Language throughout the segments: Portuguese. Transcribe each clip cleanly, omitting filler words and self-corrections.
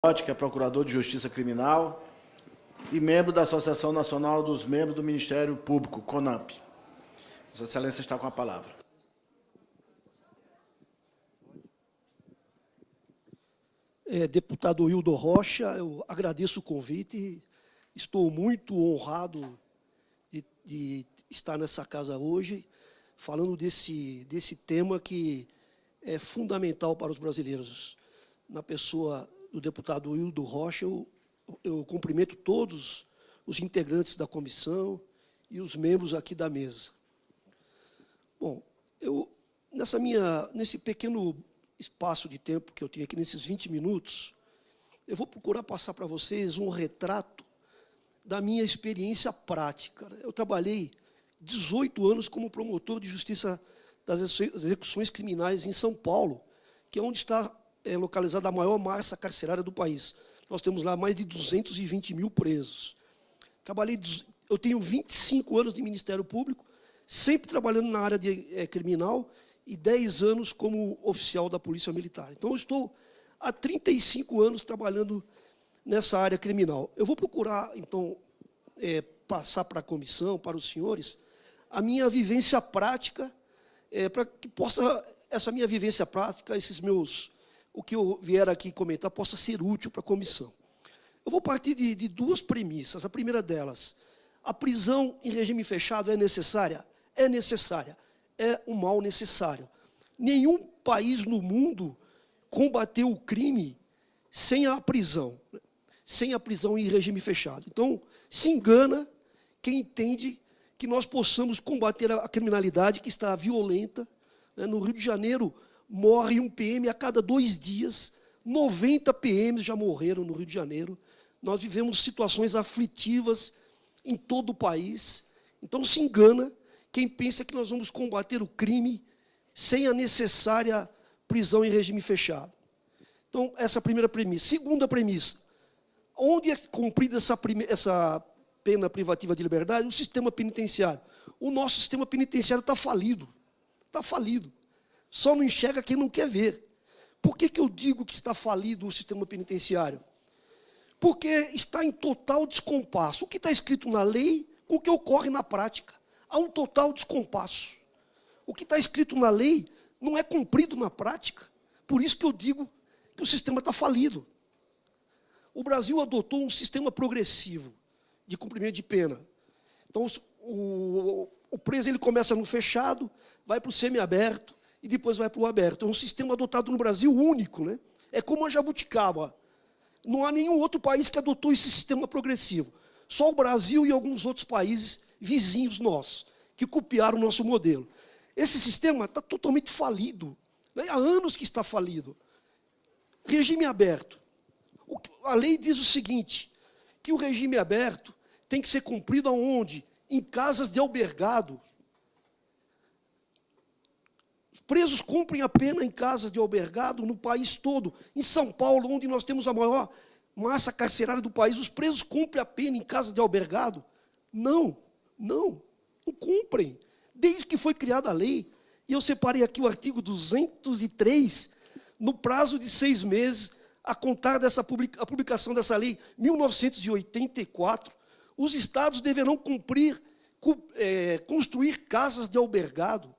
Que é procurador de Justiça Criminal e membro da Associação Nacional dos Membros do Ministério Público, CONAMP. Vossa Excelência está com a palavra. Deputado Hildo Rocha, eu agradeço o convite, estou muito honrado de estar nessa casa hoje, falando desse tema que é fundamental para os brasileiros. Na pessoa do deputado Hildo Rocha, eu cumprimento todos os integrantes da comissão e os membros aqui da mesa. Bom, nesse pequeno espaço de tempo que eu tenho aqui, nesses 20 minutos, eu vou procurar passar para vocês um retrato da minha experiência prática. Eu trabalhei 18 anos como promotor de justiça das execuções criminais em São Paulo, que é onde está localizada a maior massa carcerária do país. Nós temos lá mais de 220 mil presos. Eu tenho 25 anos de Ministério Público, sempre trabalhando na área criminal e 10 anos como oficial da Polícia Militar. Então, eu estou há 35 anos trabalhando nessa área criminal. Eu vou procurar, então, passar para a comissão, para os senhores, a minha vivência prática, para que essa minha vivência prática, o que eu vier aqui comentar, possa ser útil para a comissão. Eu vou partir de duas premissas. A primeira delas, a prisão em regime fechado é necessária? É necessária. É um mal necessário. Nenhum país no mundo combateu o crime sem a prisão em regime fechado. Então, se engana quem entende que nós possamos combater a criminalidade que está violenta. No Rio de Janeiro, morre um PM a cada 2 dias, 90 PMs já morreram no Rio de Janeiro. Nós vivemos situações aflitivas em todo o país. Então, se engana quem pensa que nós vamos combater o crime sem a necessária prisão em regime fechado. Então, essa é a primeira premissa. Segunda premissa, onde é cumprida essa pena privativa de liberdade? O sistema penitenciário. O nosso sistema penitenciário está falido. Está falido. Só não enxerga quem não quer ver. Por que eu digo que está falido o sistema penitenciário? Porque está em total descompasso. O que está escrito na lei com o que ocorre na prática. Há um total descompasso. O que está escrito na lei não é cumprido na prática. Por isso que eu digo que o sistema está falido. O Brasil adotou um sistema progressivo de cumprimento de pena. Então, o preso ele começa no fechado, vai para o semiaberto, e depois vai para o aberto. É um sistema adotado no Brasil único, né? É como a jabuticaba. Não há nenhum outro país que adotou esse sistema progressivo. Só o Brasil e alguns outros países vizinhos nossos, que copiaram o nosso modelo. Esse sistema está totalmente falido. Né? Há anos que está falido. Regime aberto. A lei diz o seguinte, que o regime aberto tem que ser cumprido aonde? Em casas de albergado. Presos cumprem a pena em casas de albergado no país todo. Em São Paulo, onde nós temos a maior massa carcerária do país, os presos cumprem a pena em casas de albergado? Não cumprem. Desde que foi criada a lei, e eu separei aqui o artigo 203, no prazo de 6 meses, a contar a publicação dessa lei, 1984, os estados deverão construir casas de albergado.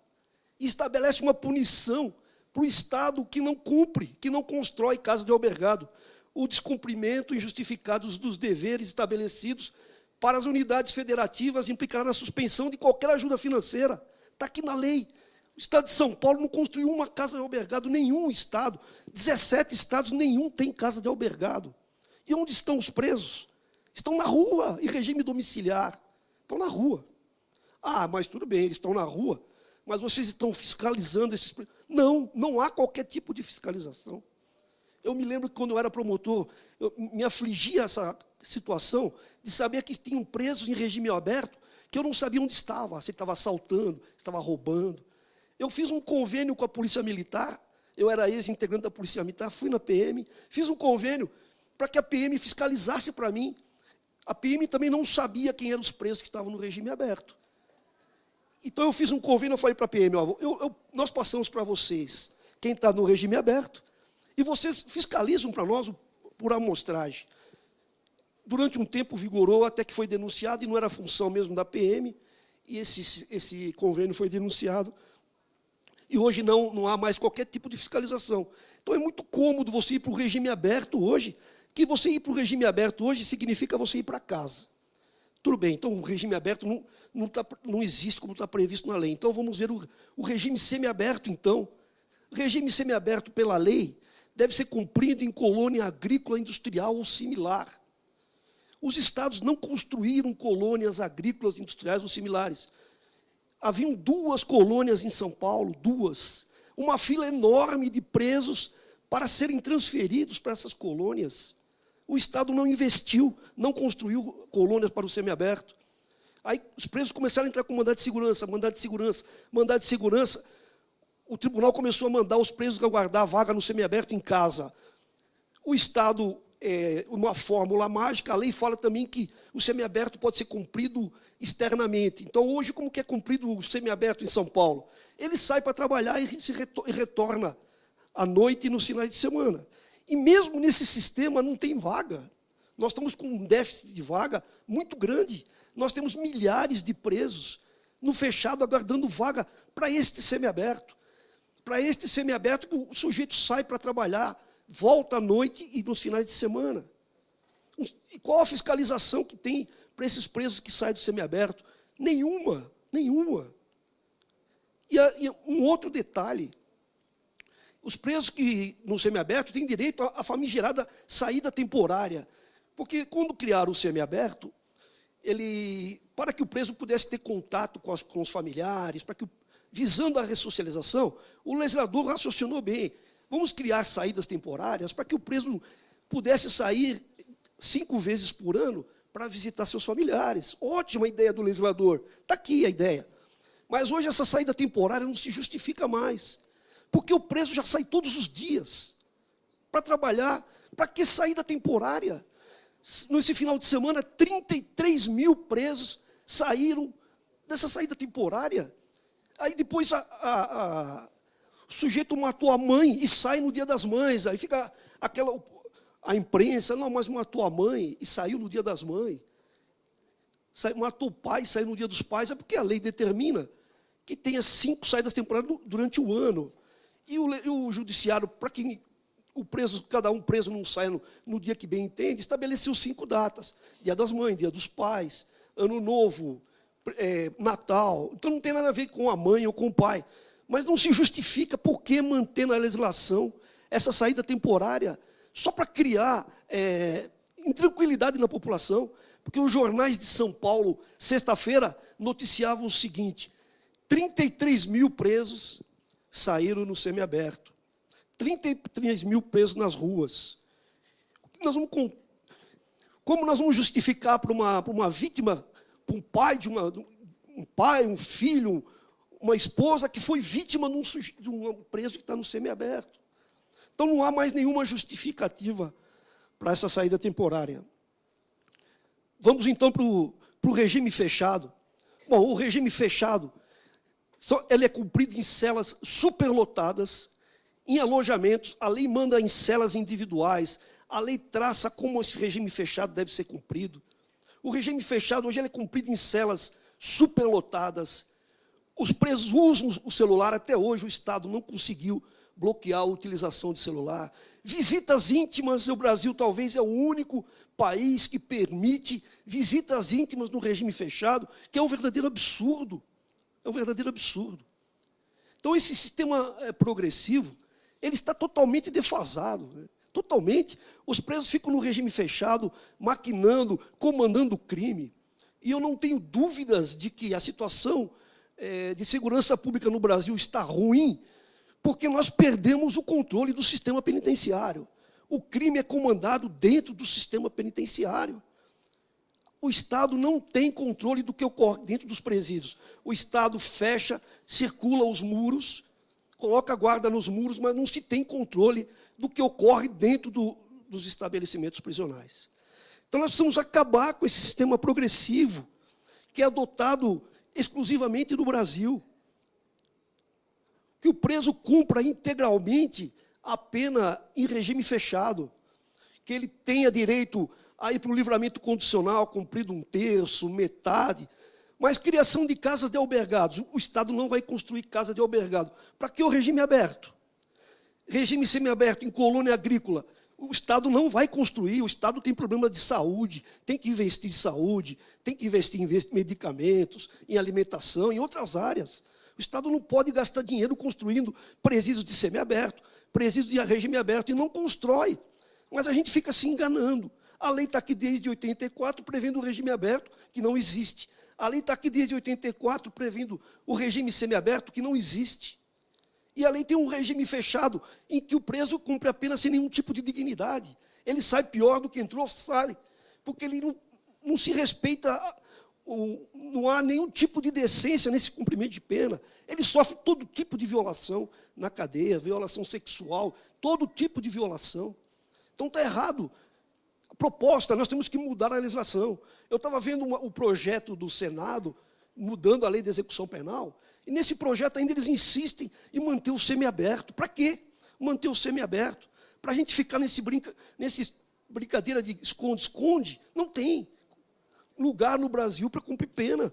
E estabelece uma punição para o Estado que não cumpre, que não constrói casa de albergado. O descumprimento injustificado dos deveres estabelecidos para as unidades federativas implicará na suspensão de qualquer ajuda financeira. Está aqui na lei. O Estado de São Paulo não construiu uma casa de albergado, nenhum Estado. 17 estados, nenhum tem casa de albergado. E onde estão os presos? Estão na rua, em regime domiciliar. Estão na rua. Ah, mas tudo bem, eles estão na rua, mas vocês estão fiscalizando esses presos. Não há qualquer tipo de fiscalização. Eu me lembro que, quando eu era promotor, me afligia essa situação de saber que tinham presos em regime aberto que eu não sabia onde estava, se ele estava assaltando, se estava roubando. Eu fiz um convênio com a Polícia Militar, eu era ex-integrante da Polícia Militar, fui na PM, fiz um convênio para que a PM fiscalizasse para mim. A PM também não sabia quem eram os presos que estavam no regime aberto. Então, eu fiz um convênio, eu falei para a PM, nós passamos para vocês quem está no regime aberto, e vocês fiscalizam para nós por amostragem. Durante um tempo vigorou, até que foi denunciado, e não era função mesmo da PM, e esse convênio foi denunciado, e hoje não há mais qualquer tipo de fiscalização. Então, é muito cômodo você ir para o regime aberto hoje, que você ir para o regime aberto hoje significa você ir para casa. Tudo bem, então o regime aberto não existe como está previsto na lei. Então, vamos ver o regime semiaberto, então. O regime semiaberto, pela lei, deve ser cumprido em colônia agrícola, industrial ou similar. Os estados não construíram colônias agrícolas, industriais ou similares. Haviam 2 colônias em São Paulo, 2. Uma fila enorme de presos para serem transferidos para essas colônias. O Estado não investiu, não construiu colônias para o semiaberto. Aí os presos começaram a entrar com mandado de segurança, mandado de segurança, mandado de segurança. O tribunal começou a mandar os presos aguardar a vaga no semiaberto em casa. O Estado, uma fórmula mágica, a lei fala também que o semiaberto pode ser cumprido externamente. Então, hoje, como que é cumprido o semiaberto em São Paulo? Ele sai para trabalhar e retorna à noite e nos finais de semana. E mesmo nesse sistema não tem vaga. Nós estamos com um déficit de vaga muito grande. Nós temos milhares de presos no fechado aguardando vaga para este semiaberto. Para este semiaberto que o sujeito sai para trabalhar, volta à noite e nos finais de semana. E qual a fiscalização que tem para esses presos que saem do semiaberto? Nenhuma, nenhuma. E um outro detalhe, os presos que no semiaberto têm direito à famigerada saída temporária, porque quando criaram o semiaberto, para que o preso pudesse ter contato com os familiares, visando a ressocialização, o legislador raciocinou bem. Vamos criar saídas temporárias para que o preso pudesse sair 5 vezes por ano para visitar seus familiares. Ótima ideia do legislador. Está aqui a ideia. Mas hoje essa saída temporária não se justifica mais, porque o preso já sai todos os dias para trabalhar. Para que saída temporária? Nesse final de semana, 33 mil presos saíram dessa saída temporária. Aí depois o sujeito matou a mãe e sai no Dia das Mães. Aí fica a imprensa, não, mas matou a mãe e saiu no Dia das Mães. Matou o pai e saiu no Dia dos Pais. É porque a lei determina que tenha 5 saídas temporárias durante o ano. E o judiciário, para que cada um preso não saia no dia que bem entende, estabeleceu 5 datas. Dia das Mães, Dia dos Pais, Ano Novo, Natal. Então não tem nada a ver com a mãe ou com o pai. Mas não se justifica por que manter na legislação essa saída temporária só para criar intranquilidade na população. Porque os jornais de São Paulo, sexta-feira, noticiavam o seguinte: 33 mil presos saíram no semiaberto. 33 mil presos nas ruas. Como nós vamos justificar para uma vítima, para um pai, um filho, uma esposa que foi vítima de um preso que está no semiaberto? Então não há mais nenhuma justificativa para essa saída temporária. Vamos então para o regime fechado. Bom, o regime fechado, ele é cumprido em celas superlotadas, em alojamentos. A lei manda em celas individuais. A lei traça como esse regime fechado deve ser cumprido. O regime fechado hoje ele é cumprido em celas superlotadas. Os presos usam o celular. Até hoje o Estado não conseguiu bloquear a utilização de celular. Visitas íntimas, o Brasil talvez é o único país que permite visitas íntimas no regime fechado, que é um verdadeiro absurdo. É um verdadeiro absurdo. Então, esse sistema progressivo, ele está totalmente defasado, né? Totalmente. Os presos ficam no regime fechado, maquinando, comandando o crime. E eu não tenho dúvidas de que a situação de segurança pública no Brasil está ruim, porque nós perdemos o controle do sistema penitenciário. O crime é comandado dentro do sistema penitenciário. O Estado não tem controle do que ocorre dentro dos presídios. O Estado fecha, circula os muros, coloca guarda nos muros, mas não se tem controle do que ocorre dentro dos estabelecimentos prisionais. Então, nós precisamos acabar com esse sistema progressivo que é adotado exclusivamente no Brasil. Que o preso cumpra integralmente a pena em regime fechado. que ele tenha direito a ir para o livramento condicional, cumprido 1/3, metade. Mas criação de casas de albergados. O Estado não vai construir casa de albergado. Para que o regime aberto? Regime semiaberto em colônia agrícola. O Estado não vai construir, o Estado tem problema de saúde, tem que investir em saúde, tem que investir em medicamentos, em alimentação, em outras áreas. O Estado não pode gastar dinheiro construindo presídios de semiaberto, presídios de regime aberto, e não constrói. Mas a gente fica se enganando. A lei está aqui desde 84, prevendo o regime aberto, que não existe. A lei está aqui desde 84, prevendo o regime semiaberto, que não existe. E a lei tem um regime fechado, em que o preso cumpre a pena sem nenhum tipo de dignidade. Ele sai pior do que entrou, sai. Porque ele não se respeita, não há nenhum tipo de decência nesse cumprimento de pena. Ele sofre todo tipo de violação na cadeia, violação sexual, todo tipo de violação. Então está errado. A proposta, nós temos que mudar a legislação. Eu estava vendo o projeto do Senado, mudando a lei de execução penal, e nesse projeto ainda eles insistem em manter o semiaberto. Para quê? Manter o semiaberto? Para a gente ficar nesse brincadeira de esconde-esconde? Não tem lugar no Brasil para cumprir pena.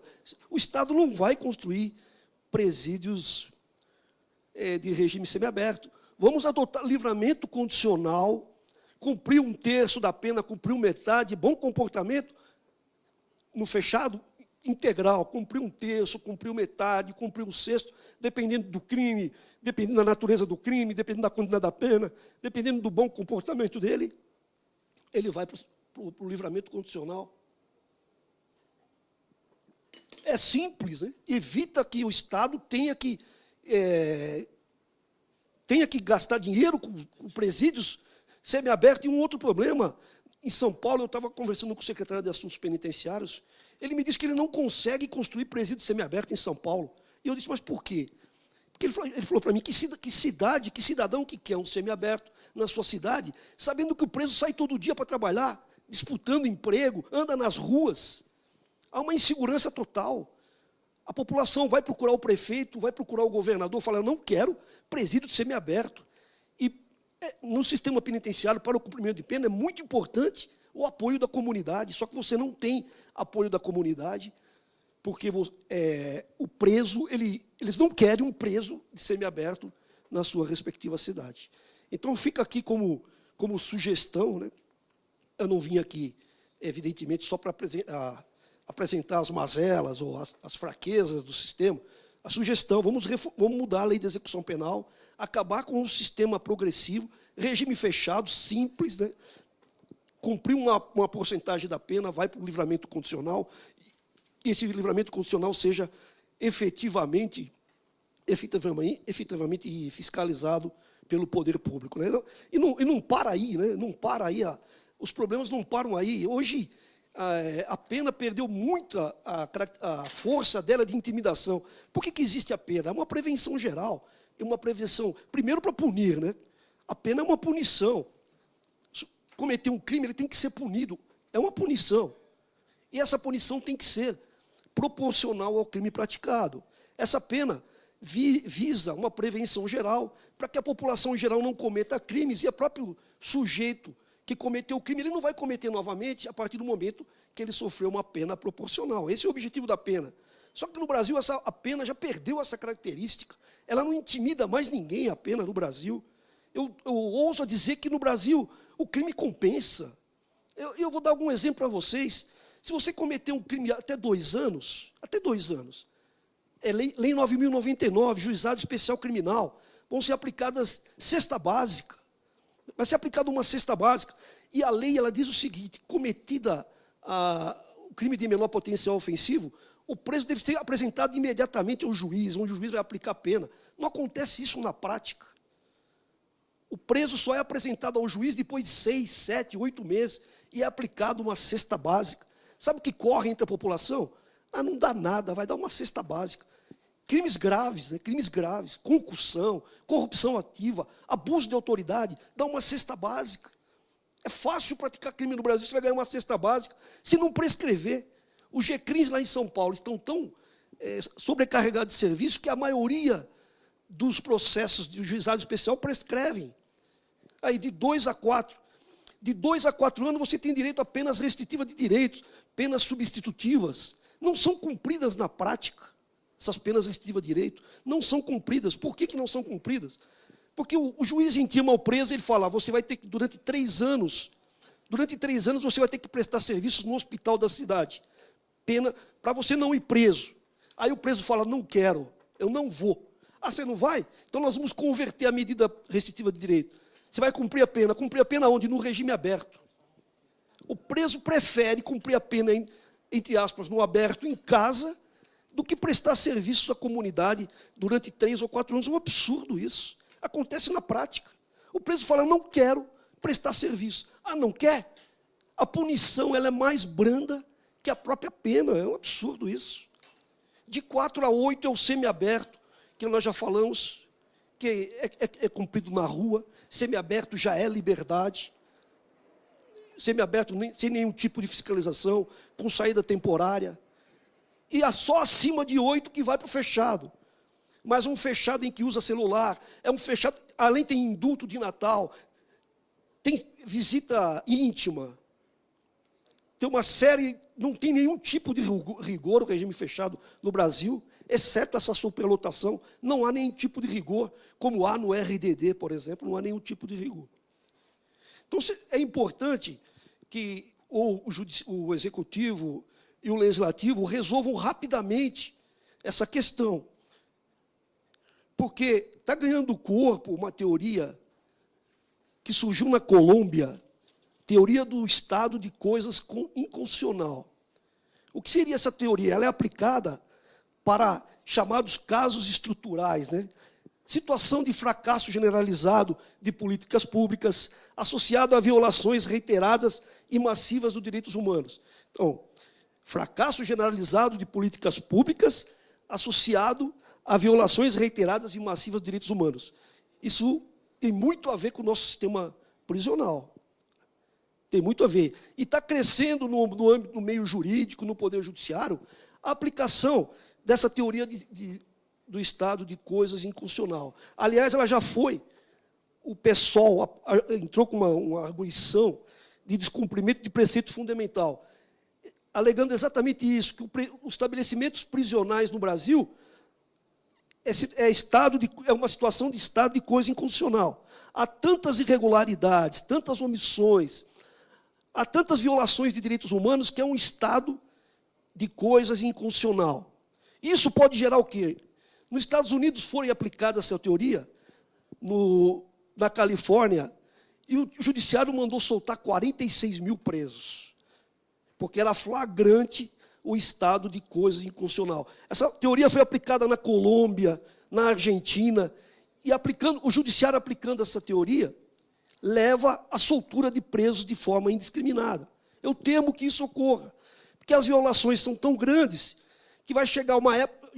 O Estado não vai construir presídios de regime semiaberto. Vamos adotar livramento condicional, cumprir 1/3 da pena, cumprir metade, bom comportamento, no fechado, integral, cumprir 1/3, cumprir metade, cumprir 1/6, dependendo do crime, dependendo da natureza do crime, dependendo da quantidade da pena, dependendo do bom comportamento dele, ele vai para o livramento condicional. É simples, né? Evita que o Estado tenha que gastar dinheiro com presídios semiabertos. E um outro problema, em São Paulo, eu estava conversando com o secretário de Assuntos Penitenciários, ele me disse que ele não consegue construir presídio semiaberto em São Paulo. E eu disse, mas por quê? Porque ele falou para mim, que cidadão que quer um semiaberto na sua cidade, sabendo que o preso sai todo dia para trabalhar, disputando emprego, anda nas ruas. Há uma insegurança total. A população vai procurar o prefeito, vai procurar o governador, fala, eu não quero presídio de semiaberto. E no sistema penitenciário, para o cumprimento de pena, é muito importante o apoio da comunidade, só que você não tem apoio da comunidade, porque o preso, eles não querem um preso de semiaberto na sua respectiva cidade. Então, fica aqui como sugestão, né? Eu não vim aqui, evidentemente, só para apresentar as mazelas ou as fraquezas do sistema. A sugestão, vamos mudar a lei de execução penal, acabar com o sistema progressivo, regime fechado, simples, né? Cumprir uma porcentagem da pena, vai para o livramento condicional, e esse livramento condicional seja efetivamente fiscalizado pelo poder público, né? E não para aí, né? Não para aí, os problemas não param aí. Hoje, a pena perdeu muito a força dela de intimidação. Por que existe a pena? É uma prevenção geral, é uma prevenção, primeiro para punir, né? A pena é uma punição. Cometer um crime, ele tem que ser punido. É uma punição. E essa punição tem que ser proporcional ao crime praticado. Essa pena visa uma prevenção geral, para que a população em geral não cometa crimes, e o próprio sujeito que cometeu o crime, ele não vai cometer novamente a partir do momento que ele sofreu uma pena proporcional. Esse é o objetivo da pena. Só que no Brasil, a pena já perdeu essa característica. Ela não intimida mais ninguém, a pena no Brasil. Eu ouso dizer que no Brasil o crime compensa. Eu vou dar algum exemplo para vocês. Se você cometer um crime até 2 anos, lei 9.099, Juizado Especial Criminal, vão ser aplicadas cesta básica. Vai ser aplicada uma cesta básica. E a lei, ela diz o seguinte, cometida o crime de menor potencial ofensivo, o preso deve ser apresentado imediatamente ao juiz, onde o juiz vai aplicar a pena. Não acontece isso na prática. O preso só é apresentado ao juiz depois de 6, 7, 8 meses e é aplicado uma cesta básica. Sabe o que corre entre a população? Não dá nada, vai dar uma cesta básica. Crimes graves, né? Crimes graves, concussão, corrupção ativa, abuso de autoridade, dá uma cesta básica. É fácil praticar crime no Brasil, você vai ganhar uma cesta básica, se não prescrever. Os GCRIMs lá em São Paulo estão tão sobrecarregados de serviço que a maioria dos processos de juizado especial prescrevem. Aí de 2 a 4. De 2 a 4 anos, você tem direito a penas restritivas de direitos, penas substitutivas. Não são cumpridas na prática. Essas penas restritivas de direito não são cumpridas. Por que não são cumpridas? Porque o juiz intima o preso, ele fala, você vai ter que, durante 3 anos, você vai ter que prestar serviços no hospital da cidade. Pena para você não ir preso. Aí o preso fala, não quero, eu não vou. Ah, você não vai? Então nós vamos converter a medida restritiva de direito. Você vai cumprir a pena. Cumprir a pena onde? No regime aberto. O preso prefere cumprir a pena, entre aspas, no aberto, em casa, do que prestar serviços à comunidade durante 3 ou 4 anos. É um absurdo isso. Acontece na prática. O preso fala, não quero prestar serviço. Ah, não quer? A punição ela é mais branda que a própria pena. É um absurdo isso. De 4 a 8 é o semiaberto, que nós já falamos, que é cumprido na rua. Semiaberto já é liberdade. Semiaberto sem nenhum tipo de fiscalização, com saída temporária. E é só acima de 8 que vai para o fechado. Mas um fechado em que usa celular, é um fechado, além tem indulto de Natal, tem visita íntima, tem uma série, não tem nenhum tipo de rigor o regime fechado no Brasil, exceto essa superlotação, não há nenhum tipo de rigor, como há no RDD, por exemplo, não há nenhum tipo de rigor. Então, é importante que o Executivo e o Legislativo resolvam rapidamente essa questão, porque está ganhando corpo uma teoria que surgiu na Colômbia, teoria do estado de coisas inconstitucional. O que seria essa teoria? Ela é aplicada para chamados casos estruturais, né? Situação de fracasso generalizado de políticas públicas associado a violações reiteradas e massivas dos direitos humanos. Então, fracasso generalizado de políticas públicas associado a violações reiteradas e massivas de direitos humanos. Isso tem muito a ver com o nosso sistema prisional. Tem muito a ver. E está crescendo no âmbito, no meio jurídico, no Poder Judiciário, a aplicação dessa teoria do estado de coisas inconstitucional. Aliás, ela já foi. O PSOL entrou com uma arguição de descumprimento de preceito fundamental, alegando exatamente isso, que os estabelecimentos prisionais no Brasil é uma situação de estado de coisa inconstitucional. Há tantas irregularidades, tantas omissões, há tantas violações de direitos humanos que é um estado de coisas inconstitucional. Isso pode gerar o quê? Nos Estados Unidos foi aplicada essa teoria, na Califórnia, e o judiciário mandou soltar 46 mil presos, porque era flagrante o estado de coisas inconstitucional. Essa teoria foi aplicada na Colômbia, na Argentina, e o judiciário aplicando essa teoria leva à soltura de presos de forma indiscriminada. Eu temo que isso ocorra, porque as violações são tão grandes que vai chegar uma época...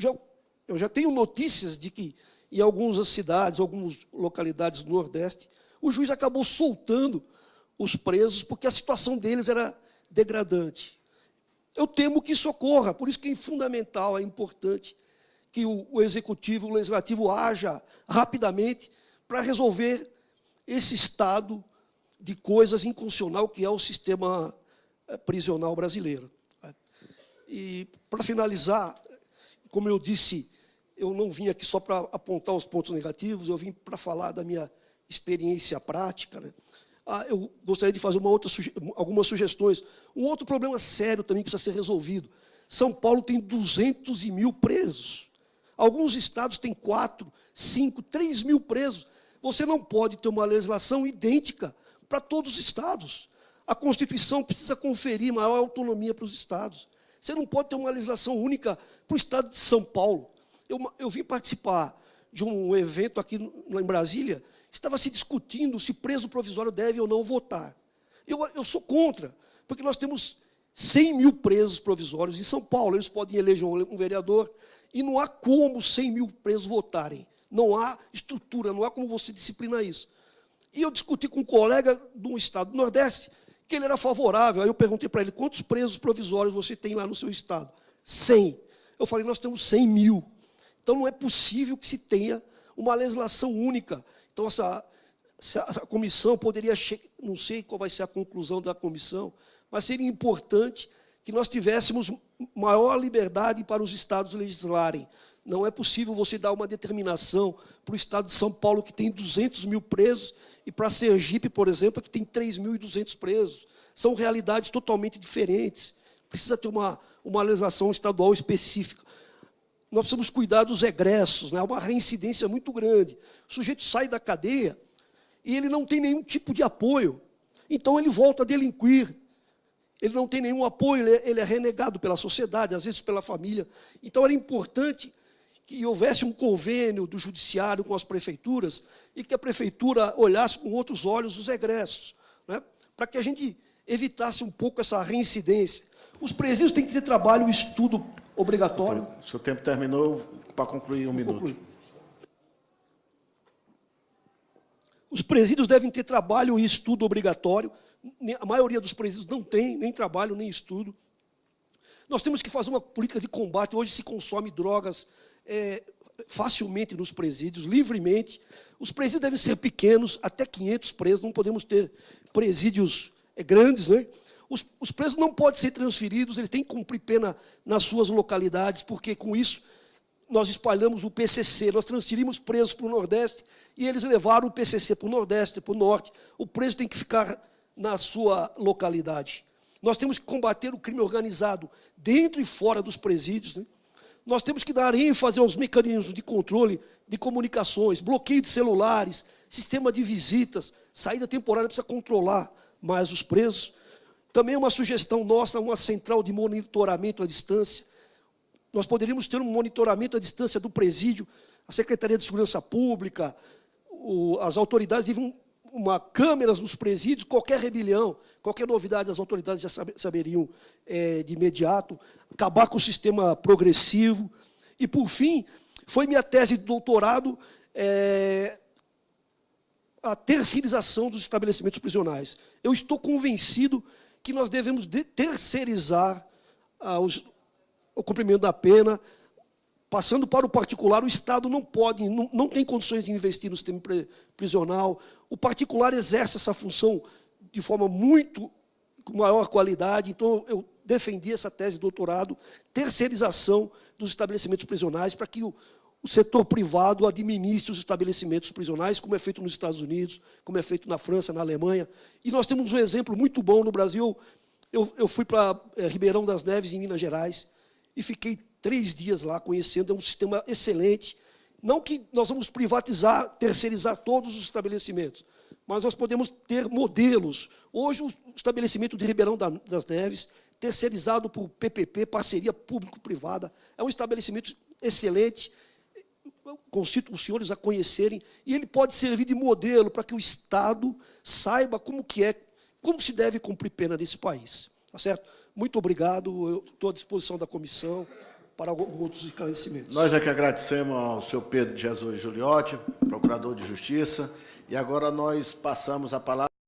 Eu já tenho notícias de que, em algumas cidades, algumas localidades do Nordeste, o juiz acabou soltando os presos porque a situação deles era degradante. Eu temo que isso ocorra, por isso que é fundamental, é importante que o Executivo, o Legislativo haja rapidamente para resolver esse estado de coisas inconstitucional que é o sistema prisional brasileiro. E, para finalizar, como eu disse, eu não vim aqui só para apontar os pontos negativos, eu vim para falar da minha experiência prática, né? Eu gostaria de fazer algumas sugestões. Um outro problema sério também que precisa ser resolvido. São Paulo tem 200.000 presos. Alguns estados têm 4, 5, 3 mil presos. Você não pode ter uma legislação idêntica para todos os estados. A Constituição precisa conferir maior autonomia para os estados. Você não pode ter uma legislação única para o estado de São Paulo. Eu vim participar de um evento aqui em Brasília, estava se discutindo se preso provisório deve ou não votar. Eu sou contra, porque nós temos 100 mil presos provisórios em São Paulo, eles podem eleger um vereador, e não há como 100 mil presos votarem. Não há estrutura, não há como você disciplinar isso. E eu discuti com um colega de um estado do Nordeste, que ele era favorável. Aí eu perguntei para ele, quantos presos provisórios você tem lá no seu estado? 100. Eu falei, nós temos 100 mil. Então, não é possível que se tenha uma legislação única. Então, a comissão poderia, não sei qual vai ser a conclusão da comissão, mas seria importante que nós tivéssemos maior liberdade para os estados legislarem. Não é possível você dar uma determinação para o estado de São Paulo, que tem 200 mil presos, e para Sergipe, por exemplo, que tem 3.200 presos. São realidades totalmente diferentes. Precisa ter uma legislação estadual específica. Nós precisamos cuidar dos egressos, né? Há uma reincidência muito grande. O sujeito sai da cadeia e ele não tem nenhum tipo de apoio. Então, ele volta a delinquir. Ele não tem nenhum apoio, ele é renegado pela sociedade, às vezes pela família. Então, era importante que houvesse um convênio do judiciário com as prefeituras e que a prefeitura olhasse com outros olhos os egressos, né? Para que a gente evitasse um pouco essa reincidência. Os presídios têm que ter trabalho e estudo obrigatório. Então, seu tempo terminou, para concluir um minuto. Concluir. Os presídios devem ter trabalho e estudo obrigatório. A maioria dos presídios não tem nem trabalho, nem estudo. Nós temos que fazer uma política de combate. Hoje se consome drogas facilmente nos presídios, livremente. Os presídios devem ser pequenos, até 500 presos. Não podemos ter presídios grandes, né? Os presos não podem ser transferidos, eles têm que cumprir pena nas suas localidades, porque com isso nós espalhamos o PCC, nós transferimos presos para o Nordeste e eles levaram o PCC para o Nordeste, para o Norte. O preso tem que ficar na sua localidade. Nós temos que combater o crime organizado dentro e fora dos presídios, né? Nós temos que dar ênfase aos mecanismos de controle de comunicações, bloqueio de celulares, sistema de visitas, saída temporária, precisa controlar mais os presos. Também uma sugestão nossa, uma central de monitoramento à distância. Nós poderíamos ter um monitoramento à distância do presídio, a Secretaria de Segurança Pública, as autoridades teriam câmeras nos presídios, qualquer rebelião, qualquer novidade, as autoridades já saberiam de imediato, acabar com o sistema progressivo. E, por fim, foi minha tese de doutorado a terceirização dos estabelecimentos prisionais. Eu estou convencido que nós devemos terceirizar o cumprimento da pena, passando para o particular. O Estado não pode, não tem condições de investir no sistema prisional. O particular exerce essa função de forma com maior qualidade. Então, eu defendi essa tese de doutorado, terceirização dos estabelecimentos prisionais, para que o setor privado administre os estabelecimentos prisionais, como é feito nos Estados Unidos, como é feito na França, na Alemanha. E nós temos um exemplo muito bom no Brasil. Eu fui para Ribeirão das Neves, em Minas Gerais, e fiquei 3 dias lá conhecendo. É um sistema excelente. Não que nós vamos privatizar, terceirizar todos os estabelecimentos, mas nós podemos ter modelos. Hoje, o estabelecimento de Ribeirão das Neves, terceirizado por PPP, parceria público-privada, é um estabelecimento excelente. Constituo os senhores a conhecerem, e ele pode servir de modelo para que o Estado saiba como se deve cumprir pena nesse país. Tá certo? Muito obrigado, eu estou à disposição da comissão para outros esclarecimentos. Nós é que agradecemos ao senhor Pedro de Jesus Giuliotti, procurador de Justiça, e agora nós passamos a palavra